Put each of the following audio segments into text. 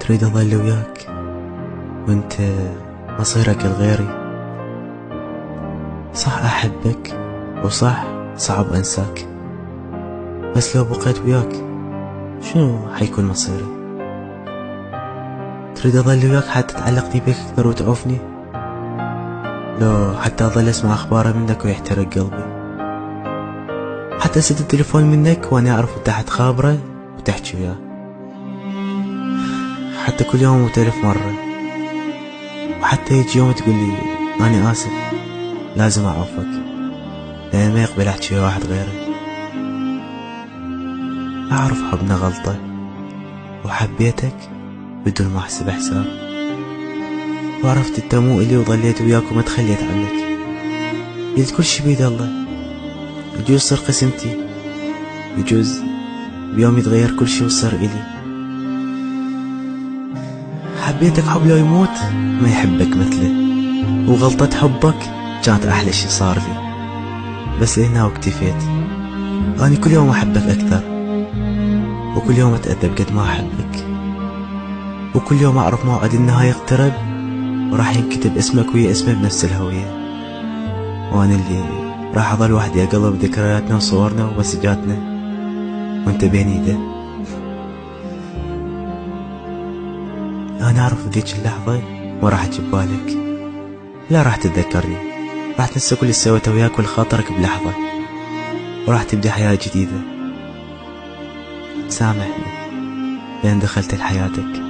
تريد أظل وياك وانت مصيرك لغيري. صح أحبك وصح صعب أنساك، بس لو بقيت وياك شنو حيكون مصيري؟ تريد أظل وياك حتى تعلقني بك أكثر وتعوفني، لو حتى أظل أسمع أخباره منك ويحترق قلبي، حتى أسد التليفون منك وأنا أعرف أنت حتخابره وتحكي وياه، حتى كل يوم وتلف مرة، وحتى يجي يوم تقولي أنا آسف لازم أعوفك لأن ما يقبل أحكي ويا واحد غيري. أعرف حبنا غلطة وحبيتك بدون ما أحسب حساب، وعرفت انت مو إلي وظليت وياك وما تخليت عنك، قلت كل شي بيد الله، يجوز صار قسمتي، يجوز بيوم يتغير كل شي وصار إلي. حبيتك حب لو يموت ما يحبك مثله، وغلطة حبك كانت أحلى شي صار لي، بس هنا واكتفيت. أنا كل يوم أحبك أكثر، وكل يوم أتأذى بقد ما أحبك، وكل يوم أعرف موعد النهاية يقترب وراح ينكتب اسمك ويا اسمي بنفس الهوية، وأنا اللي راح أظل وحدي أقلب ذكرياتنا وصورنا ومسجاتنا وانت بين ايده. أنا أعرف ذيك اللحظة ما راح أجي ببالك، لا راح تتذكرني، راح تنسى كل اللي سويته وياك والخاطرك بلحظة، وراح تبدي حياة جديدة. سامحني لأن دخلت لحياتك،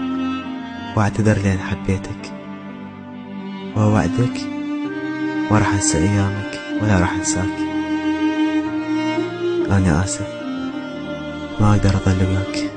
واعتذر لأن حبيتك، وأوعدك ما راح أنسى أيامك ولا راح أنساك. أنا آسف ما أقدر أظل وياك.